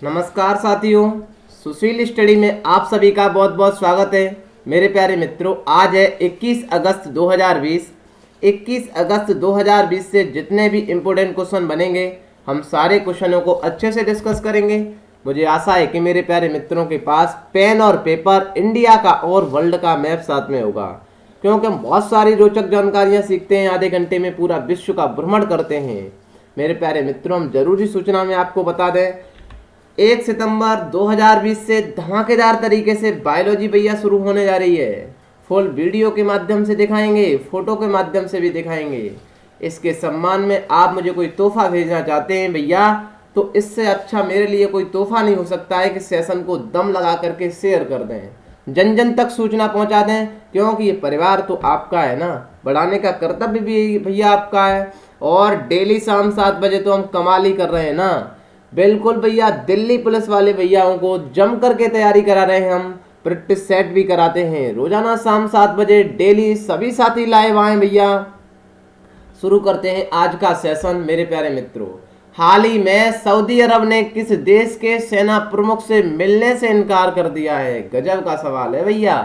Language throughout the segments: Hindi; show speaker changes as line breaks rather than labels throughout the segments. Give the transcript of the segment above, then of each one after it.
नमस्कार साथियों, सुशील स्टडी में आप सभी का बहुत बहुत स्वागत है। मेरे प्यारे मित्रों, आज है 21 अगस्त 2020। 21 अगस्त 2020 से जितने भी इम्पोर्टेंट क्वेश्चन बनेंगे हम सारे क्वेश्चनों को अच्छे से डिस्कस करेंगे। मुझे आशा है कि मेरे प्यारे मित्रों के पास पेन और पेपर, इंडिया का और वर्ल्ड का मैप साथ में होगा, क्योंकि हम बहुत सारी रोचक जानकारियाँ सीखते हैं। आधे घंटे में पूरा विश्व का भ्रमण करते हैं। मेरे प्यारे मित्रों, हम जरूरी सूचना में आपको बता दें, 1 सितंबर 2020 से धमाकेदार तरीके से बायोलॉजी भैया शुरू होने जा रही है। फुल वीडियो के माध्यम से दिखाएंगे, फोटो के माध्यम से भी दिखाएंगे। इसके सम्मान में आप मुझे कोई तोहफा भेजना चाहते हैं भैया, तो इससे अच्छा मेरे लिए कोई तोहफा नहीं हो सकता है कि सेशन को दम लगा करके शेयर कर दें, जन जन तक सूचना पहुंचा दें, क्योंकि ये परिवार तो आपका है ना, बढ़ाने का कर्तव्य भी भैया आपका है। और डेली शाम 7 बजे तो हम कमाल ही कर रहे हैं ना। बिल्कुल भैया, दिल्ली पुलिस वाले भैयाओं को जम करके तैयारी करा रहे हैं हम, प्रैक्टिस सेट भी कराते हैं। रोजाना शाम 7 बजे डेली सभी साथी लाइव आए भैया। शुरू करते हैं आज का सेशन। मेरे प्यारे मित्रों, हाल ही में सऊदी अरब ने किस देश के सेना प्रमुख से मिलने से इनकार कर दिया है? गजब का सवाल है भैया।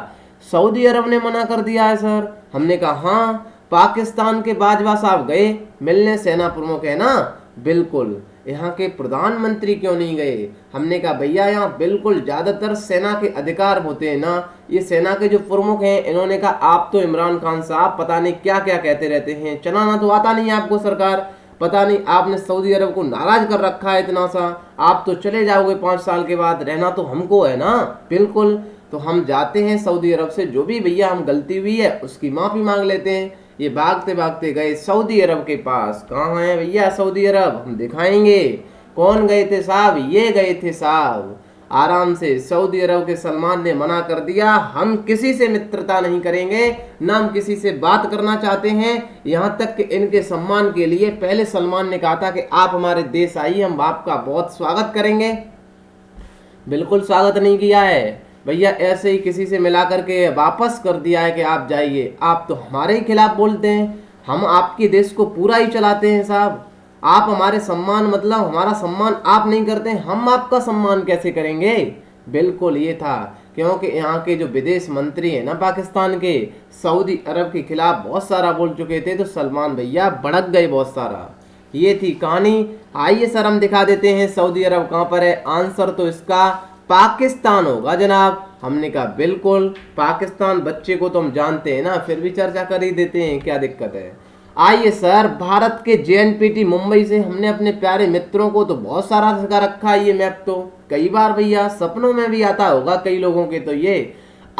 सऊदी अरब ने मना कर दिया है सर। हमने कहा हाँ, पाकिस्तान के बाजवा साहब गए मिलने, सेना प्रमुख है ना। बिल्कुल, यहाँ के प्रधानमंत्री क्यों नहीं गए? हमने कहा भैया, यहाँ बिल्कुल ज़्यादातर सेना के अधिकार होते हैं ना, ये सेना के जो प्रमुख हैं इन्होंने कहा आप तो इमरान खान साहब पता नहीं क्या क्या कहते रहते हैं, चलाना तो आता नहीं है आपको सरकार, पता नहीं आपने सऊदी अरब को नाराज कर रखा है इतना सा, आप तो चले जाओगे 5 साल के बाद, रहना तो हमको है ना। बिल्कुल, तो हम जाते हैं सऊदी अरब से, जो भी भैया हम गलती हुई है उसकी माफ़ी मांग लेते हैं। ये भागते भागते गए सऊदी अरब के पास। कहाँ है भैया सऊदी अरब? हम दिखाएंगे। कौन गए थे साहब? ये गए थे साहब। आराम से सऊदी अरब के सलमान ने मना कर दिया, हम किसी से मित्रता नहीं करेंगे, ना हम किसी से बात करना चाहते हैं। यहाँ तक कि इनके सम्मान के लिए पहले सलमान ने कहा था कि आप हमारे देश आइए, हम आपका बहुत स्वागत करेंगे। बिल्कुल स्वागत नहीं किया है भैया, ऐसे ही किसी से मिला करके वापस कर दिया है कि आप जाइए। आप तो हमारे ही खिलाफ बोलते हैं, हम आपके देश को पूरा ही चलाते हैं साहब। आप हमारे सम्मान, मतलब हमारा सम्मान आप नहीं करते, हम आपका सम्मान कैसे करेंगे? बिल्कुल ये था, क्योंकि यहाँ के जो विदेश मंत्री हैं ना पाकिस्तान के, सऊदी अरब के खिलाफ बहुत सारा बोल चुके थे, तो सलमान भैया भड़क गए बहुत सारा। ये थी कहानी। आइए सर हम दिखा देते हैं सऊदी अरब कहाँ पर है। आंसर तो इसका पाकिस्तान होगा जनाब। हमने कहा बिल्कुल पाकिस्तान, बच्चे को तो हम जानते हैं ना, फिर भी चर्चा कर ही देते हैं, क्या दिक्कत है। आइए सर, भारत के जेएनपीटी मुंबई से हमने अपने प्यारे मित्रों को तो बहुत सारा सिखा रखा है। ये मैप तो कई बार भैया सपनों में भी आता होगा कई लोगों के। तो ये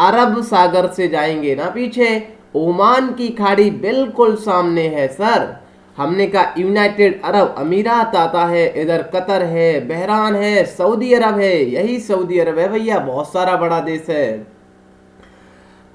अरब सागर से जाएंगे ना पीछे, ओमान की खाड़ी बिल्कुल सामने है सर। हमने कहा यूनाइटेड अरब अमीरात आता है, इधर कतर है, बहरान है, सऊदी अरब है, यही सऊदी अरब है भैया, बहुत सारा बड़ा देश है।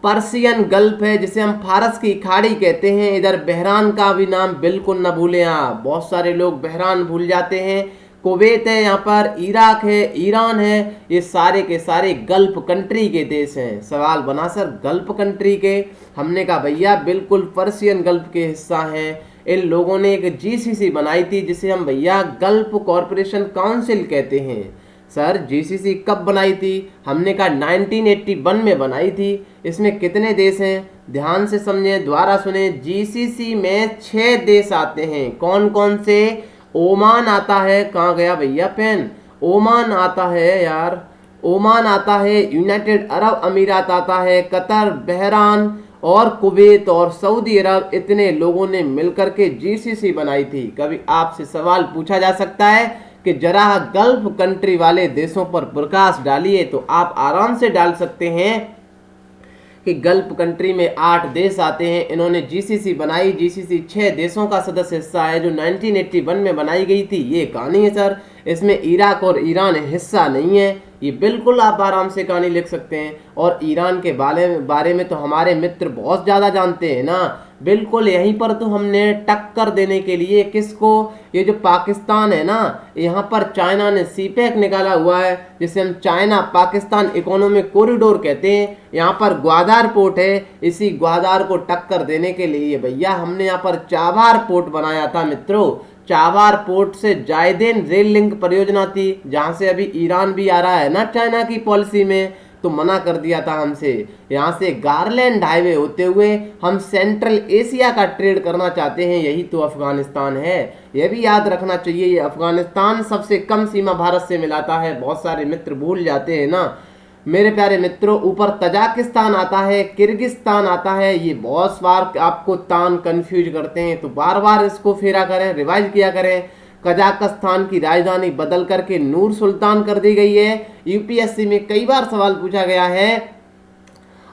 पर्सियन गल्फ है जिसे हम फारस की खाड़ी कहते हैं, इधर बहरान का भी नाम बिल्कुल न भूलें आप, बहुत सारे लोग बहरान भूल जाते हैं। कुवैत है यहाँ पर, इराक है, ईरान है, ये सारे के सारे गल्फ कंट्री के देश हैं। सवाल बना सर गल्फ कंट्री के, हमने कहा भैया बिल्कुल पर्सियन गल्फ के हिस्सा हैं। इन लोगों ने एक जीसीसी बनाई थी जिसे हम भैया गल्फ कॉरपोरेशन काउंसिल कहते हैं। सर जीसीसी कब बनाई थी? हमने कहा 1981 में बनाई थी। इसमें कितने देश हैं? ध्यान से समझें, दोबारा सुने। जीसीसी में 6 देश आते हैं। कौन कौन से? ओमान आता है, कहाँ गया भैया पेन? ओमान आता है यार, ओमान आता है, यूनाइटेड अरब अमीरात आता है, कतर, बहरान और कुवैत और सऊदी अरब, इतने लोगों ने मिलकर के जीसीसी बनाई थी। कभी आपसे सवाल पूछा जा सकता है कि जरा गल्फ कंट्री वाले देशों पर प्रकाश डालिए, तो आप आराम से डाल सकते हैं कि गल्फ कंट्री में 8 देश आते हैं। इन्होंने जीसीसी बनाई। जीसीसी 6 देशों का सदस्य हिस्सा है जो 1981 में बनाई गई थी। ये कहानी है सर, इसमें इराक और ईरान हिस्सा नहीं है। ये बिल्कुल आप आराम से कहानी लिख सकते हैं। और ईरान के बारे में तो हमारे मित्र बहुत ज़्यादा जानते हैं ना। बिल्कुल, यहीं पर तो हमने टक्कर देने के लिए किसको, ये जो पाकिस्तान है ना, यहाँ पर चाइना ने सीपेक निकाला हुआ है जिसे हम चाइना पाकिस्तान इकोनॉमिक कॉरिडोर कहते हैं। यहाँ पर ग्वादार पोर्ट है, इसी ग्वादार को टक्कर देने के लिए भैया हमने यहाँ पर चाबार पोर्ट बनाया था मित्रों। चाबार पोर्ट से जायदेन रेल लिंक परियोजना थी, जहां से अभी ईरान भी आ रहा है ना चाइना की पॉलिसी में, तो मना कर दिया था हमसे। यहाँ से गारलैंड हाईवे होते हुए हम सेंट्रल एशिया का ट्रेड करना चाहते हैं, यही तो अफगानिस्तान है। यह भी याद रखना चाहिए, ये अफगानिस्तान सबसे कम सीमा भारत से मिलाता है, बहुत सारे मित्र भूल जाते हैं ना मेरे प्यारे मित्रों। ऊपर तजाकिस्तान आता है, किर्गिस्तान आता है, ये बहुत बार आपको तान कंफ्यूज करते हैं, तो बार बार इसको फेरा करें, रिवाइज किया करें। कजाकिस्तान की राजधानी बदल करके नूर सुल्तान कर दी गई है। यूपीएससी में कई बार सवाल पूछा गया है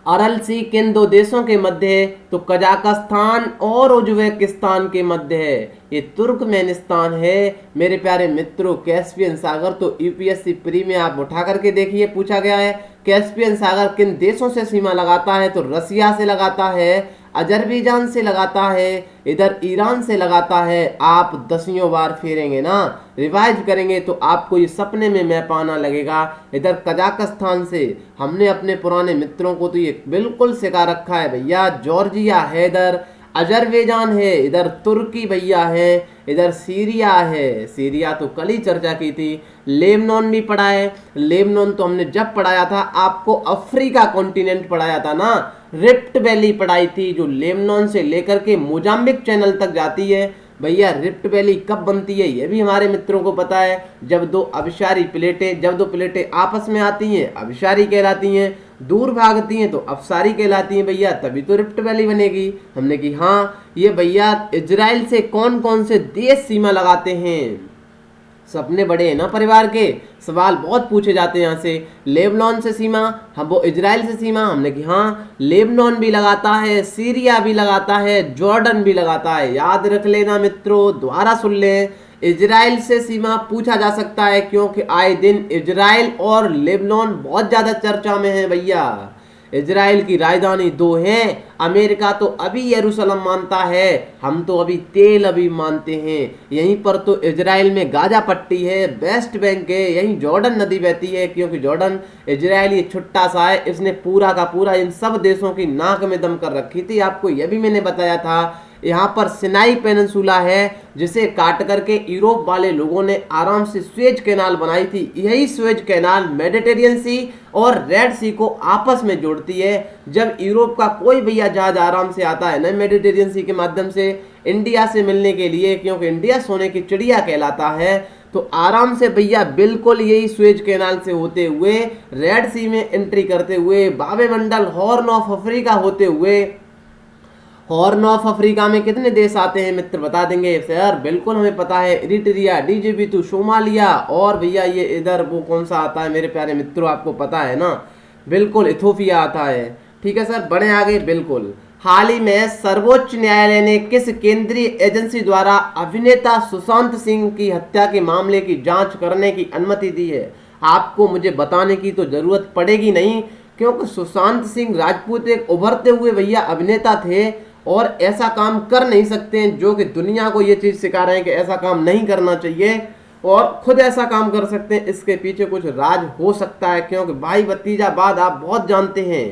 अरल सी किन दो देशों के मध्य है, तो कजाकिस्तान और उज्बेकिस्तान के मध्य है, ये तुर्कमेनिस्तान है मेरे प्यारे मित्रों। कैस्पियन सागर तो यूपीएससी प्री में आप उठा करके देखिए, पूछा गया है कैस्पियन सागर किन देशों से सीमा लगाता है, तो रसिया से लगाता है, अजरबैजान से लगाता है, इधर ईरान से लगाता है। आप दसियों बार फेरेंगे ना, रिवाइज करेंगे तो आपको ये सपने में मैप आना लगेगा। इधर कजाकिस्तान से हमने अपने पुराने मित्रों को तो ये बिल्कुल सिखा रखा है भैया, जॉर्जिया है, इधर अजरबैजान है, इधर तुर्की भैया है, इधर सीरिया है, सीरिया तो कल ही चर्चा की थी। लेबनान भी पढ़ा है, लेबनान तो हमने जब पढ़ाया था आपको अफ्रीका कॉन्टिनेंट पढ़ाया था ना, रिफ्ट वैली पढ़ाई थी, जो लेबनान से लेकर के मोजाम्बिक चैनल तक जाती है। भैया रिफ्ट वैली कब बनती है ये भी हमारे मित्रों को पता है, जब दो प्लेटें आपस में आती हैं अभिसारी कहलाती हैं, दूर भागती हैं तो अफसारी कहलाती हैं भैया, तभी तो रिफ्ट वैली बनेगी। हमने की हाँ, ये भैया इजराइल से कौन कौन से देश सीमा लगाते हैं, सपने बड़े हैं ना परिवार के, सवाल बहुत पूछे जाते हैं यहाँ से। लेबनान से सीमा, हम वो इजराइल से सीमा, हमने कि हाँ लेबनान भी लगाता है, सीरिया भी लगाता है, जॉर्डन भी लगाता है। याद रख लेना मित्रों, दोबारा सुन लें, इजराइल से सीमा पूछा जा सकता है क्योंकि आए दिन इजराइल और लेबनान बहुत ज्यादा चर्चा में है भैया। इजराइल की राजधानी दो हैं, अमेरिका तो अभी यरूशलेम मानता है, हम तो अभी तेल अवीव मानते हैं। यहीं पर तो इजराइल में गाजा पट्टी है, वेस्ट बैंक है, यहीं जॉर्डन नदी बहती है, क्योंकि जॉर्डन इजराइल ये छुट्टा सा है, इसने पूरा का पूरा इन सब देशों की नाक में दम कर रखी थी। आपको यह भी मैंने बताया था, यहाँ पर सिनाई पेनिनसुला है जिसे काट करके यूरोप वाले लोगों ने आराम से स्वेज कैनाल बनाई थी। यही स्वेज कैनाल मेडिटेरियन सी और रेड सी को आपस में जोड़ती है। जब यूरोप का कोई भैया जहाज आराम से आता है ना मेडिटेरियन सी के माध्यम से इंडिया से मिलने के लिए, क्योंकि इंडिया सोने की चिड़िया कहलाता है, तो आराम से भैया बिल्कुल यही स्वेज कैनाल से होते हुए रेड सी में एंट्री करते हुए बाबे मंडल हॉर्न ऑफ अफ्रीका होते हुए, हॉर्न ऑफ अफ्रीका में कितने देश आते हैं मित्र बता देंगे सर? बिल्कुल हमें पता है, इरिट्रिया, डिजिबुती, सोमालिया, और भैया ये इधर वो कौन सा आता है मेरे प्यारे मित्रों, आपको पता है ना, बिल्कुल इथोपिया आता है। ठीक है सर, बढ़े आगे। बिल्कुल हाल ही में सर्वोच्च न्यायालय ने किस केंद्रीय एजेंसी द्वारा अभिनेता सुशांत सिंह की हत्या के मामले की जांच करने की अनुमति दी है? आपको मुझे बताने की तो जरूरत पड़ेगी नहीं, क्योंकि सुशांत सिंह राजपूत एक उभरते हुए भैया अभिनेता थे और ऐसा काम कर नहीं सकते हैं, जो कि दुनिया को ये चीज सिखा रहे हैं कि ऐसा काम नहीं करना चाहिए, और खुद ऐसा काम कर सकते हैं। इसके पीछे कुछ राज हो सकता है, क्योंकि भाई भतीजा बाद आप बहुत जानते हैं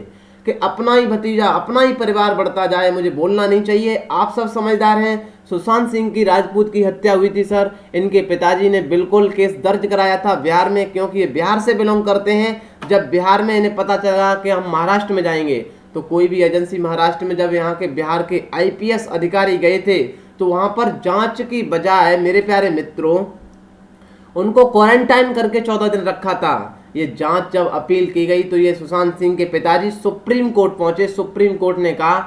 कि अपना ही भतीजा अपना ही परिवार बढ़ता जाए, मुझे बोलना नहीं चाहिए, आप सब समझदार हैं। सुशांत सिंह की राजपूत की हत्या हुई थी सर, इनके पिताजी ने बिल्कुल केस दर्ज कराया था बिहार में, क्योंकि ये बिहार से बिलोंग करते हैं। जब बिहार में इन्हें पता चला कि हम महाराष्ट्र में जाएंगे, तो कोई भी एजेंसी महाराष्ट्र में जब यहाँ के बिहार के आईपीएस अधिकारी गए थे, तो वहां पर जांच की बजाय मेरे प्यारे मित्रों उनको क्वारंटाइन करके 14 दिन रखा था। ये जांच जब अपील की गई तो ये सुशांत सिंह के पिताजी सुप्रीम कोर्ट पहुंचे। सुप्रीम कोर्ट ने कहा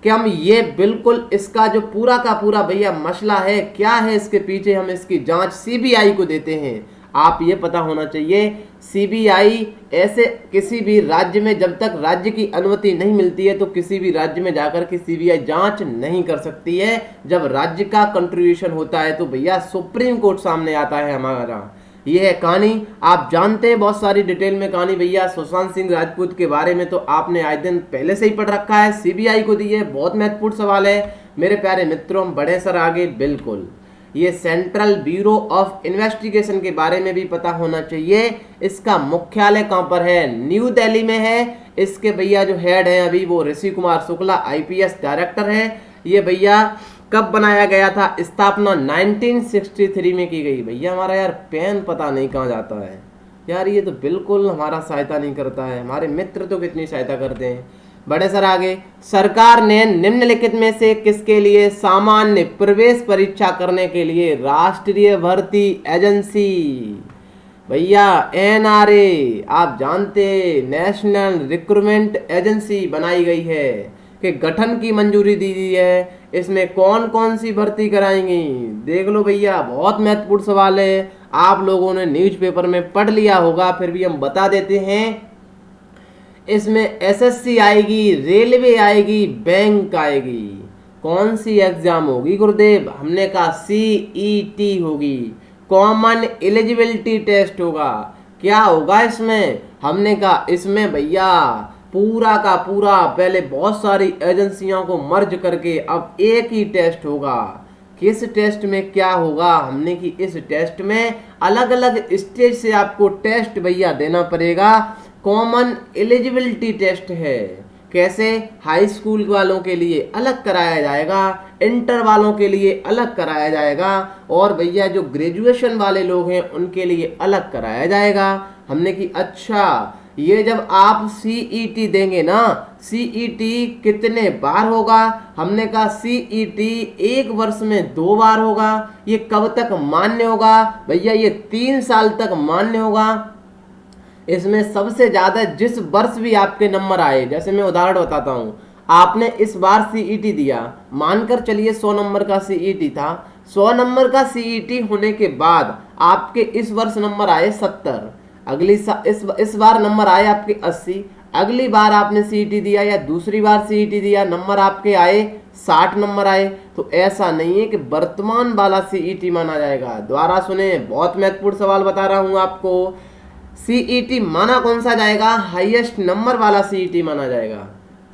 कि हम ये बिल्कुल इसका जो पूरा का पूरा भैया मसला है, क्या है इसके पीछे, हम इसकी जांच सीबीआई को देते हैं। आप ये पता होना चाहिए, सीबीआई ऐसे किसी भी राज्य में जब तक राज्य की अनुमति नहीं मिलती है, तो किसी भी राज्य में जाकर के सीबीआई जांच नहीं कर सकती है। जब राज्य का कंट्रीब्यूशन होता है तो भैया सुप्रीम कोर्ट सामने आता है हमारा। ये है कहानी, आप जानते हैं बहुत सारी डिटेल में कहानी भैया सुशांत सिंह राजपूत के बारे में, तो आपने आए दिन पहले से ही पढ़ रखा है। सीबीआई को दी है, बहुत महत्वपूर्ण सवाल है मेरे प्यारे मित्रों। हम बढ़े सर आगे। बिल्कुल ये सेंट्रल ब्यूरो ऑफ इन्वेस्टिगेशन के बारे में भी पता होना चाहिए। इसका मुख्यालय कहाँ पर है? न्यू दिल्ली में है। इसके भैया जो हेड है अभी वो ऋषि कुमार शुक्ला आईपीएस डायरेक्टर है। ये भैया कब बनाया गया था? स्थापना 1963 में की गई। भैया हमारा यार पेन पता नहीं कहाँ जाता है यार, ये तो बिल्कुल हमारा सहायता नहीं करता है। हमारे मित्र तो कितनी सहायता करते हैं। बड़े सर आगे, सरकार ने निम्नलिखित में से किसके लिए सामान्य प्रवेश परीक्षा करने के लिए राष्ट्रीय भर्ती एजेंसी, भैया एनआरए आप जानते, नेशनल रिक्रूटमेंट एजेंसी बनाई गई है कि गठन की मंजूरी दी गई है। इसमें कौन कौन सी भर्ती कराएंगी देख लो भैया, बहुत महत्वपूर्ण सवाल है। आप लोगों ने न्यूज़पेपर में पढ़ लिया होगा, फिर भी हम बता देते हैं। इसमें एसएससी आएगी, रेलवे आएगी, बैंक आएगी। कौन सी एग्जाम होगी गुरुदेव? हमने कहा सीईटी होगी, कॉमन एलिजिबिलिटी टेस्ट होगा। क्या होगा इसमें? हमने कहा इसमें भैया पूरा का पूरा पहले बहुत सारी एजेंसियों को मर्ज करके अब एक ही टेस्ट होगा। किस टेस्ट में क्या होगा? हमने कि इस टेस्ट में अलग अलग स्टेज से आपको टेस्ट भैया देना पड़ेगा। कॉमन एलिजिबिलिटी टेस्ट है। कैसे? हाई स्कूल वालों के लिए अलग कराया जाएगा, इंटर वालों के लिए अलग कराया जाएगा, और भैया जो ग्रेजुएशन वाले लोग हैं उनके लिए अलग कराया जाएगा। हमने कि अच्छा, ये जब आप सीईटी देंगे ना, सीईटी कितने बार होगा? हमने कहा सीईटी एक वर्ष में 2 बार होगा। ये कब तक मान्य होगा? भैया ये 3 साल तक मान्य होगा। इसमें सबसे ज़्यादा जिस वर्ष भी आपके नंबर आए, जैसे मैं उदाहरण बताता हूँ, आपने इस बार सीईटी दिया, मानकर चलिए 100 नंबर का सीईटी था। 100 नंबर का सीईटी होने के बाद आपके इस वर्ष नंबर आए 70, इस बार नंबर आए आपके 80, अगली बार आपने सीईटी दिया या दूसरी बार सीईटी दिया, नंबर आपके आए 60 नंबर आए, तो ऐसा नहीं है कि वर्तमान वाला सीईटी माना जाएगा। दोबारा सुने, बहुत महत्वपूर्ण सवाल बता रहा हूँ आपको। सीईटी माना कौन सा जाएगा? हाईएस्ट नंबर वाला सीईटी माना जाएगा।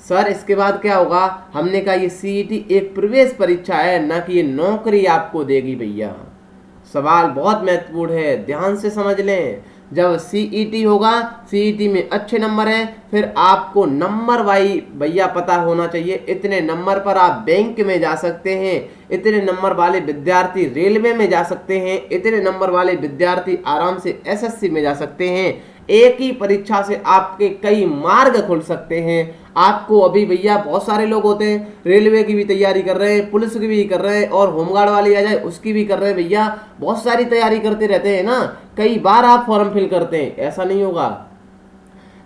सर इसके बाद क्या होगा? हमने कहा ये सीईटी एक प्रवेश परीक्षा है, ना कि ये नौकरी आपको देगी भैया। सवाल बहुत महत्वपूर्ण है, ध्यान से समझ लें। जब सीईटी होगा, सीईटी में अच्छे नंबर हैं, फिर आपको नंबर वाई भैया पता होना चाहिए। इतने नंबर पर आप बैंक में जा सकते हैं, इतने नंबर वाले विद्यार्थी रेलवे में जा सकते हैं, इतने नंबर वाले विद्यार्थी आराम से एसएससी में जा सकते हैं। एक ही परीक्षा से आपके कई मार्ग खुल सकते हैं। आपको अभी भैया बहुत सारे लोग होते हैं, रेलवे की भी तैयारी कर रहे हैं, पुलिस की भी कर रहे हैं, और होमगार्ड वाली आ जाए उसकी भी कर रहे हैं भैया। बहुत सारी तैयारी करते रहते हैं ना, कई बार आप फॉर्म फिल करते हैं, ऐसा नहीं होगा।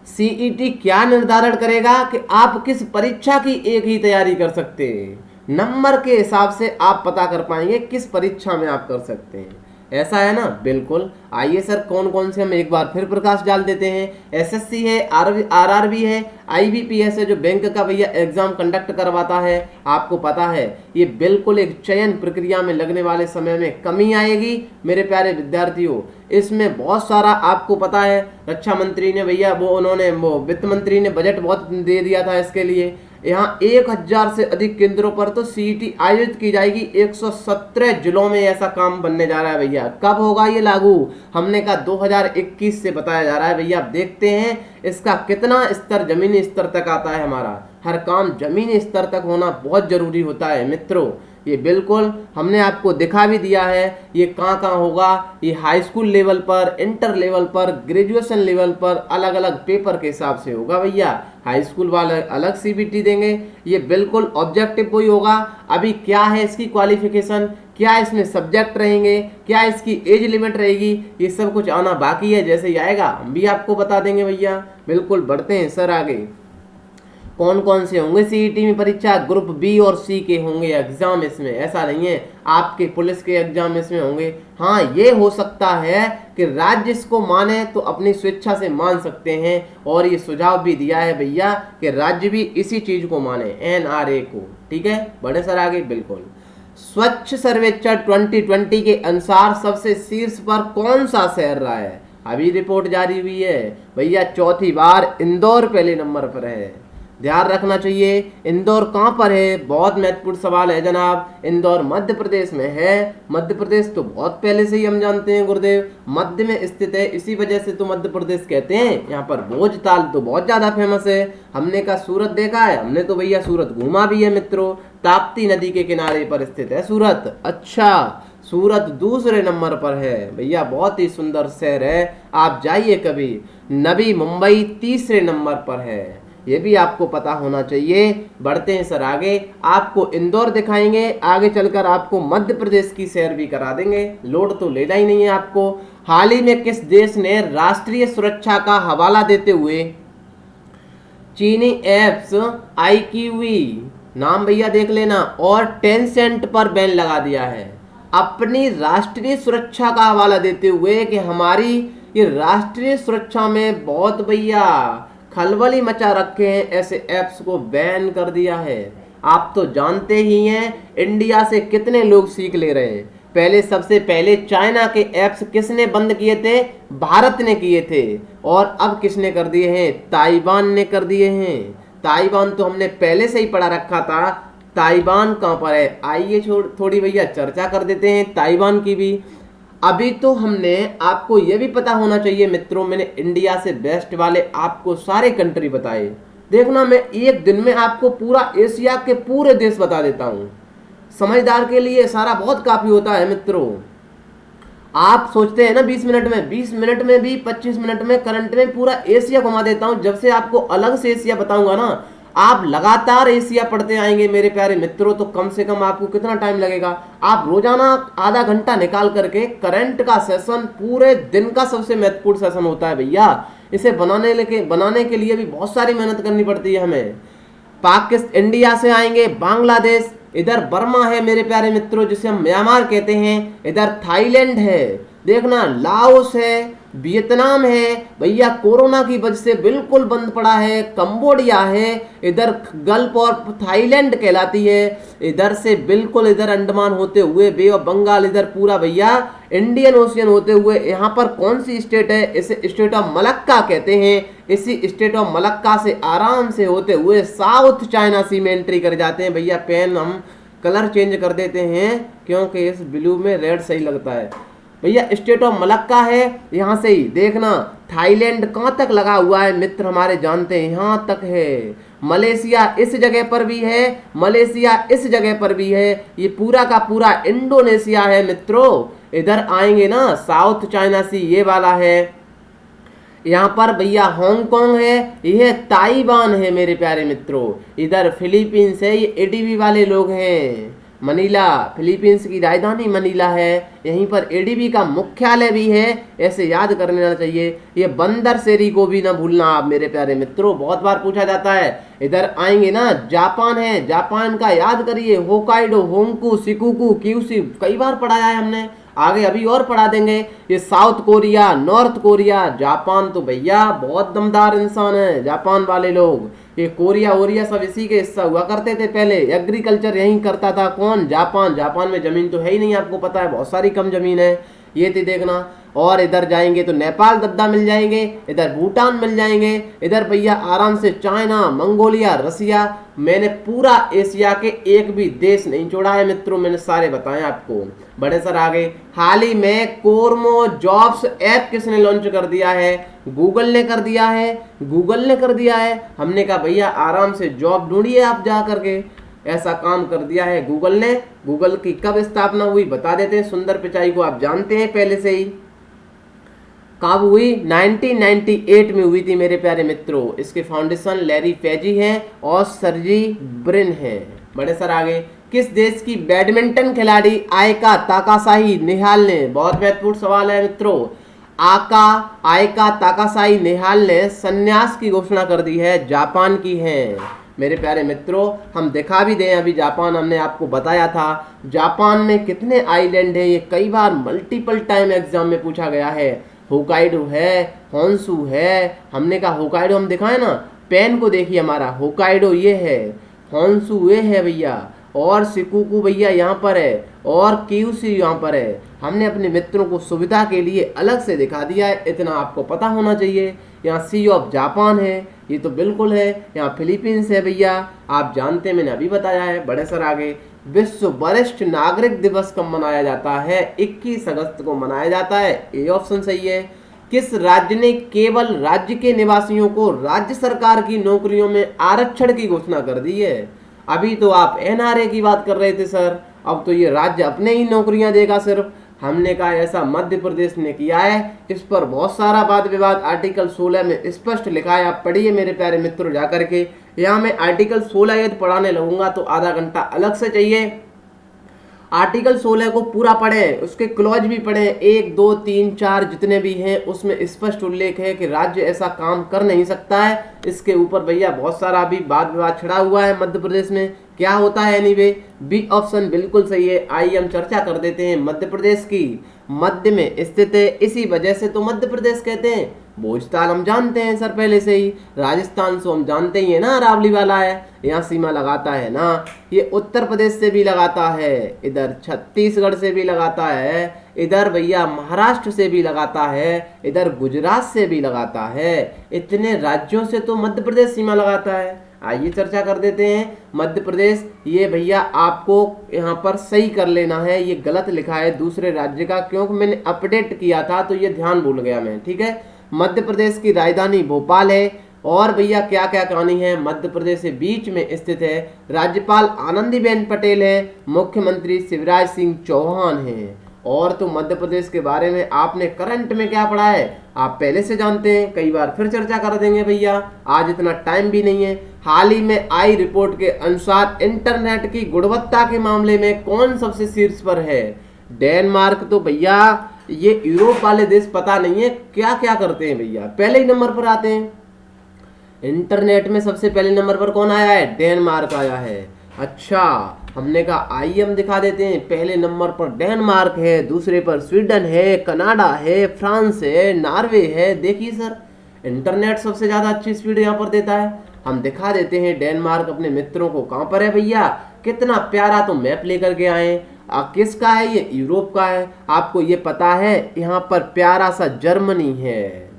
सीईटी क्या निर्धारण करेगा कि आप किस परीक्षा की एक ही तैयारी कर सकते हैं। नंबर के हिसाब से आप पता कर पाएंगे किस परीक्षा में आप कर सकते हैं। ऐसा है ना? बिल्कुल। आइए सर कौन कौन से हम एक बार फिर प्रकाश डाल देते हैं। एसएससी है, आरआरबी है, आईबीपीएस है जो बैंक का भैया एग्जाम कंडक्ट करवाता है। आपको पता है ये बिल्कुल एक चयन प्रक्रिया में लगने वाले समय में कमी आएगी मेरे प्यारे विद्यार्थियों। इसमें बहुत सारा आपको पता है, रक्षा मंत्री ने भैया वो वित्त मंत्री ने बजट बहुत दे दिया था इसके लिए। यहाँ 1000 से अधिक केंद्रों पर तो सीईटी आयोजित की जाएगी। 117 जिलों में ऐसा काम बनने जा रहा है भैया। कब होगा ये लागू? हमने कहा 2021 से बताया जा रहा है भैया। आप देखते हैं इसका कितना स्तर जमीनी स्तर तक आता है। हमारा हर काम जमीनी स्तर तक होना बहुत जरूरी होता है मित्रों। ये बिल्कुल हमने आपको दिखा भी दिया है ये कहाँ कहाँ होगा। ये हाई स्कूल लेवल पर, इंटर लेवल पर, ग्रेजुएशन लेवल पर अलग अलग पेपर के हिसाब से होगा भैया। हाई स्कूल वाले अलग सीबीटी देंगे। ये बिल्कुल ऑब्जेक्टिव वही होगा। अभी क्या है इसकी क्वालिफिकेशन, क्या इसमें सब्जेक्ट रहेंगे, क्या इसकी एज लिमिट रहेगी, ये सब कुछ आना बाकी है। जैसे ही आएगा हम भी आपको बता देंगे भैया। बिल्कुल बढ़ते हैं सर आगे। कौन कौन से होंगे सीईटी में परीक्षा? ग्रुप बी और सी के होंगे एग्जाम इसमें। ऐसा नहीं है आपके पुलिस के एग्जाम इसमें होंगे। हाँ ये हो सकता है कि राज्य इसको माने तो अपनी स्वेच्छा से मान सकते हैं, और ये सुझाव भी दिया है भैया कि राज्य भी इसी चीज को माने, एनआरए को। ठीक है, बढ़े सर आगे। बिल्कुल। स्वच्छ सर्वेक्षण 2020 के अनुसार सबसे शीर्ष पर कौन सा शहर रहा है? अभी रिपोर्ट जारी हुई है भैया। चौथी बार इंदौर पहले नंबर पर है। ध्यान रखना चाहिए। इंदौर कहाँ पर है, बहुत महत्वपूर्ण सवाल है जनाब। इंदौर मध्य प्रदेश में है। मध्य प्रदेश तो बहुत पहले से ही हम जानते हैं गुरुदेव, मध्य में स्थित है, इसी वजह से तो मध्य प्रदेश कहते हैं। यहाँ पर भोजताल तो बहुत ज्यादा फेमस है। हमने कहा सूरत देखा है, हमने तो भैया सूरत घूमा भी है मित्रों। ताप्ती नदी के किनारे पर स्थित है सूरत। अच्छा, सूरत दूसरे नंबर पर है भैया, बहुत ही सुंदर शहर है, आप जाइए कभी। नवी मुंबई तीसरे नंबर पर है, ये भी आपको पता होना चाहिए। बढ़ते हैं सर आगे, आपको इंदौर दिखाएंगे, आगे चलकर आपको मध्य प्रदेश की सैर भी करा देंगे, लोड तो लेना ही नहीं है आपको। हाल ही में किस देश ने राष्ट्रीय सुरक्षा का हवाला देते हुए चीनी एप्स IQV, नाम भैया देख लेना, और टेंसेंट पर बैन लगा दिया है? अपनी राष्ट्रीय सुरक्षा का हवाला देते हुए कि हमारी ये राष्ट्रीय सुरक्षा में बहुत भैया खलबली मचा रखे हैं, ऐसे ऐप्स को बैन कर दिया है। आप तो जानते ही हैं इंडिया से कितने लोग सीख ले रहे हैं। पहले सबसे पहले चाइना के ऐप्स किसने बंद किए थे, भारत ने किए थे, और अब किसने कर दिए हैं, ताइवान ने कर दिए हैं। ताइवान तो हमने पहले से ही पढ़ा रखा था, ताइवान कहाँ पर है, आइए थोड़ी भैया चर्चा कर देते हैं ताइवान की भी। अभी तो हमने आपको यह भी पता होना चाहिए मित्रों, मैंने इंडिया से बेस्ट वाले आपको सारे कंट्री बताए। देखना, मैं एक दिन में आपको पूरा एशिया के पूरे देश बता देता हूँ। समझदार के लिए सारा बहुत काफी होता है मित्रों। आप सोचते हैं ना 20 मिनट में, 20 मिनट में भी 25 मिनट में करंट में पूरा एशिया घुमा देता हूँ। जब से आपको अलग से एशिया बताऊंगा ना, आप लगातार एशिया पढ़ते आएंगे मेरे प्यारे मित्रों, तो कम से कम आपको कितना टाइम लगेगा, आप रोजाना आधा घंटा निकाल करके करंट का सेशन, पूरे दिन का सबसे महत्वपूर्ण सेशन होता है भैया। इसे बनाने के लिए भी बहुत सारी मेहनत करनी पड़ती है हमें। पाकिस्तान, इंडिया से आएंगे बांग्लादेश, इधर बर्मा है मेरे प्यारे मित्रों जिसे हम म्यांमार कहते हैं, इधर थाईलैंड है, देखना लाओस है, वियतनाम है भैया, कोरोना की वजह से बिल्कुल बंद पड़ा है, कंबोडिया है, इधर गल्फ और थाईलैंड कहलाती है, इधर से बिल्कुल इधर अंडमान होते हुए बे ऑफ बंगाल, इधर पूरा भैया इंडियन ओशियन होते हुए यहाँ पर कौन सी स्टेट है, इसे स्टेट ऑफ मलक्का कहते हैं। इसी स्टेट ऑफ मलक्का से आराम से होते हुए साउथ चाइना सी में एंट्री कर जाते हैं भैया। पेन हम कलर चेंज कर देते हैं क्योंकि इस ब्लू में रेड सही लगता है भैया। स्टेट ऑफ मलक्का है, यहाँ से ही देखना थाईलैंड कहाँ तक लगा हुआ है मित्र हमारे जानते हैं, यहाँ तक है। मलेशिया इस जगह पर भी है, मलेशिया इस जगह पर भी है, ये पूरा का पूरा इंडोनेशिया है मित्रों। इधर आएंगे ना साउथ चाइना सी ये वाला है, यहाँ पर भैया हांगकांग है, यह ताइवान है मेरे प्यारे मित्रों। इधर फिलीपींस है, ये ADB वाले लोग हैं। मनीला, फिलीपींस की राजधानी मनीला है, यहीं पर ADB का मुख्यालय भी है, ऐसे याद कर लेना चाहिए। ये बंदर सेरी को भी ना भूलना आप मेरे प्यारे मित्रों, बहुत बार पूछा जाता है। इधर आएंगे ना जापान है, जापान का याद करिए, होकाइडो, होंकू, शिकुकू, क्यूशू, कई बार पढ़ाया है हमने, आगे अभी और पढ़ा देंगे। ये south Korea, north Korea, Japan तो भैया बहुत दमदार इंसान है जापान वाले लोग। ये कोरिया वोरिया सब इसी के हिस्सा हुआ करते थे पहले, एग्रीकल्चर यहीं करता था कौन, जापान। जापान में जमीन तो है ही नहीं, आपको पता है बहुत सारी कम जमीन है, ये थी देखना। और इधर जाएंगे तो नेपाल दद्दा मिल जाएंगे, इधर भूटान मिल जाएंगे, इधर भैया आराम से चाइना, मंगोलिया, रसिया। मैंने पूरा एशिया के एक भी देश नहीं छोड़ा है मित्रों, मैंने सारे बताए आपको। बड़े सर आगे, हाल ही में कोरमो जॉब्स ऐप किसने लॉन्च कर दिया है, गूगल ने कर दिया है, गूगल ने कर दिया है। हमने कहा भैया आराम से जॉब ढूंढिए आप जा करके, ऐसा काम कर दिया है गूगल ने। गूगल की कब स्थापना हुई बता देते हैं, सुंदर पिचाई को आप जानते हैं पहले से ही, कब हुई, 1998 में हुई थी मेरे प्यारे मित्रों। इसके फाउंडेशन लैरी पेजी हैं और सर्जी ब्रिन हैं। बड़े सर आगे, किस देश की बैडमिंटन खिलाड़ी आयका ताकासाई निहाल ने, बहुत महत्वपूर्ण सवाल है मित्रों, आयका ताकासाई निहाल ने संन्यास की घोषणा कर दी है, जापान की है मेरे प्यारे मित्रों। हम दिखा भी दें, अभी जापान हमने आपको बताया था, जापान में कितने आइलैंड है, ये कई बार मल्टीपल टाइम एग्जाम में पूछा गया है। होकाइडो है, होन्शु है, हमने कहा होकाइडो हम दिखाए ना, पेन को देखिए हमारा, होकाइडो ये है, होन्शु ये है भैया, और शिकुकू भैया यहाँ पर है, और QC यहाँ पर है। हमने अपने मित्रों को सुविधा के लिए अलग से दिखा दिया है, इतना आपको पता होना चाहिए। यहाँ C ऑफ जापान है, ये तो बिल्कुल है। यहाँ फिलीपींस है भैया, आप जानते हैं, मैंने अभी बताया है। बड़े सर आगे, विश्व वरिष्ठ नागरिक दिवस कब मनाया जाता है? 21 अगस्त को मनाया जाता है, ए ऑप्शन सही है। किस राज्य ने केवल राज्य के निवासियों को राज्य सरकार की नौकरियों में आरक्षण की घोषणा कर दी है? अभी तो आप NRA की बात कर रहे थे सर, अब तो ये राज्य अपने ही नौकरियां देगा सिर्फ। हमने कहा ऐसा मध्य प्रदेश ने किया है। इस पर बहुत सारा वाद विवाद आर्टिकल 16 में स्पष्ट लिखा है, आप पढ़िए मेरे प्यारे मित्रों जाकर के। यहाँ मैं आर्टिकल 16 यदि पढ़ाने लगूंगा तो आधा घंटा अलग से चाहिए। आर्टिकल 16 को पूरा पढ़ें, उसके क्लॉज भी पढ़ें, 1 2 3 4 जितने भी हैं उसमें स्पष्ट उल्लेख है कि राज्य ऐसा काम कर नहीं सकता है। इसके ऊपर भैया बहुत सारा भी वाद विवाद छिड़ा हुआ है मध्य प्रदेश में, क्या होता है। एनीवे बी ऑप्शन बिल्कुल सही है। आइए हम चर्चा कर देते हैं मध्य प्रदेश की। मध्य में स्थित है, इसी वजह से तो मध्य प्रदेश कहते हैं। भोजताल हम जानते हैं सर पहले से ही, राजस्थान से हम जानते ही है ना, अरावली वाला है, यहाँ सीमा लगाता है ना। ये उत्तर प्रदेश से भी लगाता है, इधर छत्तीसगढ़ से भी लगाता है, इधर भैया महाराष्ट्र से भी लगाता है, इधर गुजरात से भी लगाता है। इतने राज्यों से तो मध्य प्रदेश सीमा लगाता है। आइए चर्चा कर देते हैं मध्य प्रदेश। ये भैया आपको यहाँ पर सही कर लेना है, ये गलत लिखा है दूसरे राज्य का, क्योंकि मैंने अपडेट किया था तो ये ध्यान भूल गया मैं, ठीक है। मध्य प्रदेश की राजधानी भोपाल है। और भैया क्या क्या कहानी है, मध्य प्रदेश के बीच में स्थित है। राज्यपाल आनंदीबेन पटेल है, मुख्यमंत्री शिवराज सिंह चौहान है। और तो मध्य प्रदेश के बारे में आपने करंट में क्या पढ़ा है आप पहले से जानते हैं, कई बार फिर चर्चा कर देंगे भैया, आज इतना टाइम भी नहीं है। हाल ही में आई रिपोर्ट के अनुसार इंटरनेट की गुणवत्ता के मामले में कौन सबसे शीर्ष पर है? डेनमार्क। तो भैया ये यूरोप वाले देश पता नहीं है क्या क्या करते हैं भैया, पहले ही नंबर पर आते हैं। इंटरनेट में सबसे पहले नंबर पर कौन आया है? डेनमार्क आया है। अच्छा, हमने कहा आइए हम दिखा देते हैं। पहले नंबर पर डेनमार्क है, दूसरे पर स्वीडन है, कनाडा है, फ्रांस है, नॉर्वे है। देखिए सर, इंटरनेट सबसे ज़्यादा अच्छी स्पीड यहाँ पर देता है। हम दिखा देते हैं डेनमार्क अपने मित्रों को कहाँ पर है भैया, कितना प्यारा तो मैप लेकर के आए। किसका है ये? यूरोप का है। आपको ये पता है यहाँ पर प्यारा सा जर्मनी है।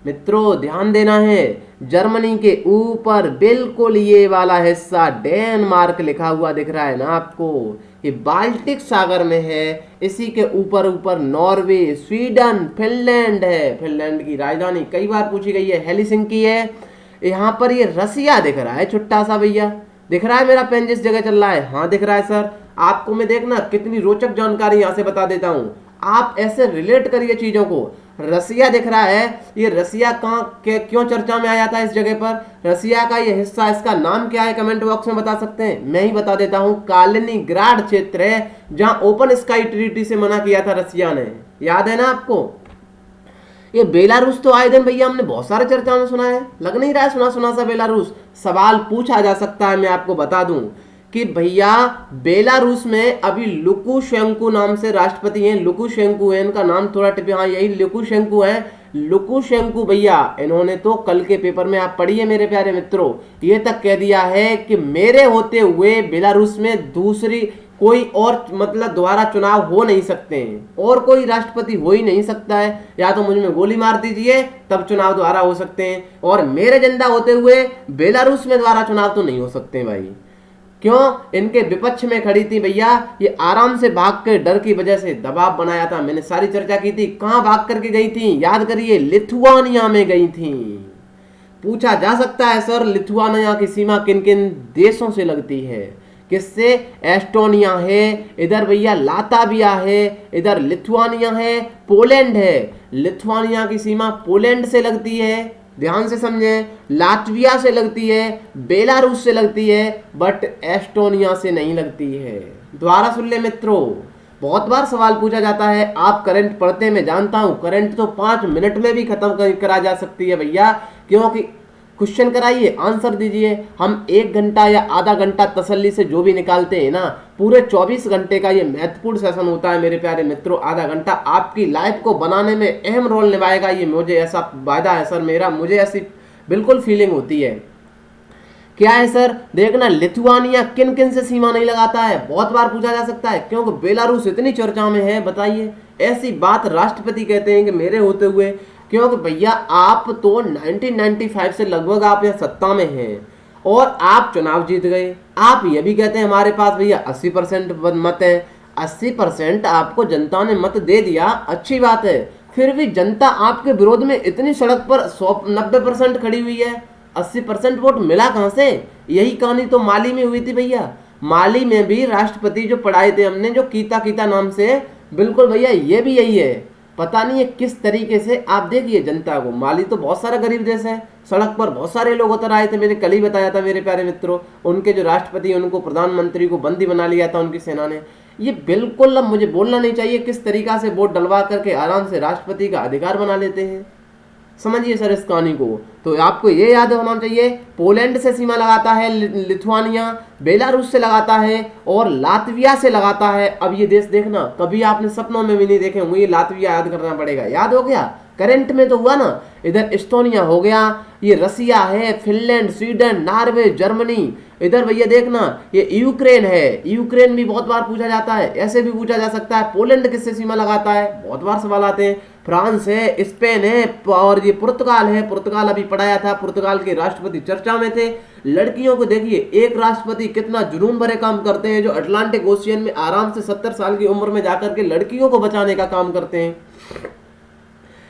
मित्रों ध्यान देना है, जर्मनी के ऊपर बिल्कुल ये वाला हिस्सा डेनमार्क लिखा हुआ दिख रहा है ना आपको, ये बाल्टिक सागर में है। इसी के ऊपर ऊपर नॉर्वे, स्वीडन, फिनलैंड है। फिनलैंड की राजधानी कई बार पूछी गई है, हेलसिंकी है। यहाँ पर ये रसिया दिख रहा है छोटा सा भैया, दिख रहा है मेरा पेन जिस जगह चल रहा है? हाँ दिख रहा है सर। आपको मैं देखना कितनी रोचक जानकारी यहाँ से बता देता हूँ, आप ऐसे रिलेट करिए चीजों को। रसिया दिख रहा है, ये रसिया कहाँ क्यों चर्चा में आया था इस जगह पर? रसिया का ये हिस्सा, इसका नाम क्या है कमेंट बॉक्स में बता सकते हैं? मैं ही बता देता हूँ, कालिनिंग्राड क्षेत्र है, जहां ओपन स्काई ट्रीटी से मना किया था रसिया ने, याद है ना आपको। ये बेलारूस तो आए दिन भैया हमने बहुत सारे चर्चा में सुना है, लग नहीं रहा है सुना सुना सा बेलारूस। सवाल पूछा जा सकता है, मैं आपको बता दूं कि भैया बेलारूस में अभी लुकाशेंको नाम से राष्ट्रपति हैं, लुकाशेंको है इनका नाम, थोड़ा टिप, हाँ यही लुकाशेंको है। लुकाशेंको भैया, इन्होंने तो कल के पेपर में आप पढ़िए मेरे प्यारे मित्रों, ये तक कह दिया है कि मेरे होते हुए बेलारूस में दूसरी कोई और मतलब दोबारा चुनाव हो नहीं सकते हैं, और कोई राष्ट्रपति हो ही नहीं सकता है, या तो मुझ में गोली मार दीजिए तब चुनाव दोबारा हो सकते हैं, और मेरे झंडा होते हुए बेलारूस में दोबारा चुनाव तो नहीं हो सकते भाई। क्यों? इनके विपक्ष में खड़ी थी भैया, ये आराम से भाग के डर की वजह से दबाव बनाया था, मैंने सारी चर्चा की थी। कहां भाग करके गई थी याद करिए, लिथुआनिया में गई थी। पूछा जा सकता है सर लिथुआनिया की सीमा किन किन देशों से लगती है? किससे? एस्टोनिया है, इधर भैया लाताविया है, इधर लिथुआनिया है, पोलैंड है। लिथुआनिया की सीमा पोलैंड से लगती है, ध्यान से समझें, लातविया से लगती है, बेलारूस से लगती है, बट एस्टोनिया से नहीं लगती है। दोबारा सुन ले मित्रों, बहुत बार सवाल पूछा जाता है, आप करंट पढ़ते हैं मैं जानता हूं, करंट तो 5 मिनट में भी खत्म करा जा सकती है भैया, क्योंकि क्वेश्चन कराइए आंसर दीजिए। हम 1 घंटा या आधा घंटा तसल्ली से जो भी निकालते हैं ना, पूरे 24 घंटे का ये महत्वपूर्ण सेशन होता है मेरे प्यारे मित्रों। आधा घंटा आपकी लाइफ को बनाने में अहम रोल निभाएगा, ये मुझे ऐसा वायदा है सर मेरा, मुझे ऐसी बिल्कुल फीलिंग होती है। क्या है सर? देखना, लिथुआनिया किन किन से सीमा नहीं लगाता है, बहुत बार पूछा जा सकता है, क्योंकि बेलारूस इतनी चर्चा में है। बताइए, ऐसी बात राष्ट्रपति कहते हैं कि मेरे होते हुए, क्योंकि भैया आप तो 1995 से लगभग आप यहाँ सत्ता में हैं और आप चुनाव जीत गए। आप ये भी कहते हैं हमारे पास भैया 80% मत है। 80% आपको जनता ने मत दे दिया, अच्छी बात है, फिर भी जनता आपके विरोध में इतनी सड़क पर 90% खड़ी हुई है। 80% वोट मिला कहां से? यही कहानी तो माली में हुई थी भैया। माली में भी राष्ट्रपति जो पढ़ाए थे हमने, जो कीता कीता नाम से, बिल्कुल भैया ये भी यही है। पता नहीं है किस तरीके से, आप देखिए जनता को। माली तो बहुत सारा गरीब देश है, सड़क पर बहुत सारे लोग उतर आए थे। मैंने कल ही बताया था मेरे प्यारे मित्रों, उनके जो राष्ट्रपति, उनको प्रधानमंत्री को बंदी बना लिया था उनकी सेना ने। ये बिल्कुल अब मुझे बोलना नहीं चाहिए किस तरीका से वोट डलवा करके आराम से राष्ट्रपति का अधिकार बना लेते हैं। समझिए सर इस कहानी को। तो आपको ये याद होना चाहिए, पोलैंड से सीमा लगाता है लिथुआनिया, बेलारूस से लगाता है और लातविया से लगाता है। अब ये देश देखना, कभी आपने सपनों में भी नहीं देखे होंगे। ये लातविया याद करना पड़ेगा। याद हो गया? करंट में तो हुआ ना। इधर एस्टोनिया हो गया, ये रसिया है, फिनलैंड, स्वीडन, नॉर्वे, जर्मनी। इधर भैया देखना, ये यूक्रेन है। यूक्रेन भी बहुत बार पूछा जाता है, ऐसे भी पूछा जा सकता है। पोलैंड किससे सीमा लगाता है, बहुत बार सवाल आते हैं। फ्रांस है, स्पेन है और ये पुर्तगाल है। पुर्तगाल अभी पढ़ाया था, पुर्तगाल के राष्ट्रपति चर्चा में थे। लड़कियों को देखिए, एक राष्ट्रपति कितना जुनून भरे काम करते हैं, जो अटलांटिक ओशियन में आराम से 70 साल की उम्र में जाकर के लड़कियों को बचाने का काम करते हैं।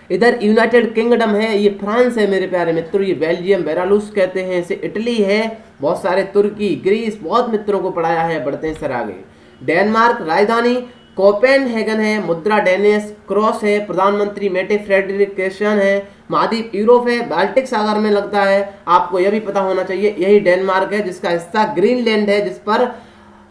इधर यूनाइटेड किंगडम है, ये फ्रांस है मेरे प्यारे मित्रों, ये बेल्जियम, बेलारूस कहते हैं इसे, इटली है, बहुत सारे तुर्की, ग्रीस, बहुत मित्रों को पढ़ाया है। बढ़ते हैं सर आगे। डेनमार्क, राजधानी कोपेनहेगन है, मुद्रा डेनिश क्रॉस है, प्रधानमंत्री मेटे फ्रेडरिकेशन है, महाद्वीप यूरोप है, बाल्टिक सागर में लगता है। आपको यह भी पता होना चाहिए, यही डेनमार्क है जिसका हिस्सा ग्रीनलैंड है, जिस पर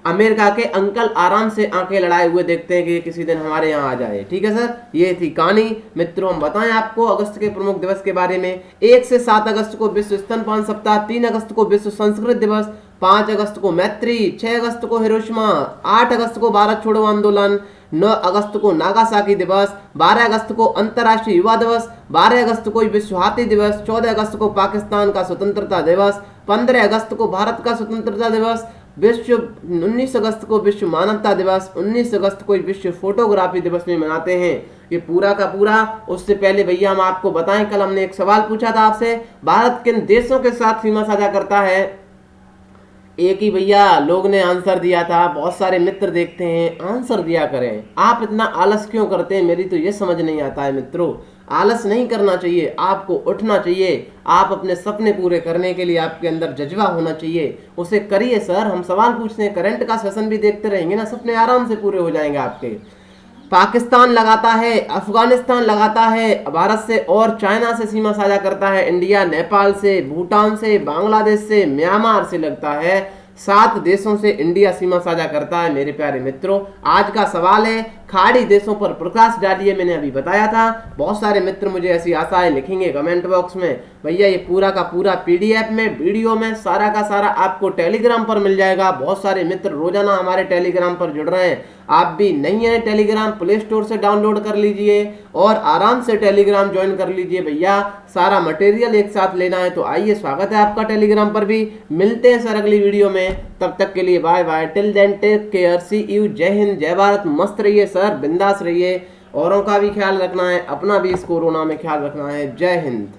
अमेरिका के अंकल आराम से आंखें लड़ाए हुए देखते हैं कि किसी दिन हमारे यहाँ आ जाए। ठीक है सर, ये थी कहानी। मित्रों हम बताएं आपको अगस्त के प्रमुख दिवस के बारे में। 1 से 7 अगस्त को विश्व स्तनपान सप्ताह, 3 अगस्त को विश्व संस्कृत दिवस, 5 अगस्त को मैत्री, 6 अगस्त को हिरोशिमा, 8 अगस्त को भारत छोड़ो आंदोलन, 9 अगस्त को नागासाकी दिवस, 12 अगस्त को अंतर्राष्ट्रीय युवा दिवस, 12 अगस्त को विश्व हाथी दिवस, 14 अगस्त को पाकिस्तान का स्वतंत्रता दिवस, 15 अगस्त को भारत का स्वतंत्रता दिवस, 19 अगस्त को विश्व मानवता दिवस, 19 अगस्त को विश्व फोटोग्राफी दिवस में मनाते हैं। ये पूरा का पूरा। उससे पहले भैया हम आपको बताएं, कल हमने एक सवाल पूछा था आपसे, भारत किन देशों के साथ सीमा साझा करता है? एक ही भैया लोग ने आंसर दिया था। बहुत सारे मित्र देखते हैं, आंसर दिया करें। आप इतना आलस क्यों करते हैं, मेरी तो ये समझ नहीं आता है मित्रों। आलस नहीं करना चाहिए, आपको उठना चाहिए। आप अपने सपने पूरे करने के लिए आपके अंदर जज्बा होना चाहिए, उसे करिए सर। हम सवाल पूछते हैं, करंट का सेशन भी देखते रहेंगे ना, सपने आराम से पूरे हो जाएंगे आपके। पाकिस्तान लगाता है, अफगानिस्तान लगाता है भारत से और चाइना से सीमा साझा करता है। इंडिया नेपाल से, भूटान से, बांग्लादेश से, म्यांमार से लगता है। 7 देशों से इंडिया सीमा साझा करता है मेरे प्यारे मित्रों। आज का सवाल है, खाड़ी देशों पर प्रकाश डालिए। मैंने अभी बताया था, बहुत सारे मित्र मुझे ऐसी आशाएं लिखेंगे कमेंट बॉक्स में। भैया ये पूरा का पूरा PDF में, वीडियो में, सारा का सारा आपको टेलीग्राम पर मिल जाएगा। बहुत सारे मित्र रोजाना हमारे टेलीग्राम पर जुड़ रहे हैं। आप भी नहीं है टेलीग्राम, प्ले स्टोर से डाउनलोड कर लीजिए और आराम से टेलीग्राम ज्वाइन कर लीजिए। भैया सारा मटेरियल एक साथ लेना है तो आइए, स्वागत है आपका टेलीग्राम पर भी। मिलते हैं सर अगली वीडियो में, तब तक के लिए bye bye, till then take care, see you, जय हिंद, जय भारत। मस्त रहिए सर, बिंदास रहिए, औरों का भी ख्याल रखना है, अपना भी इस कोरोना में ख्याल रखना है। जय हिंद।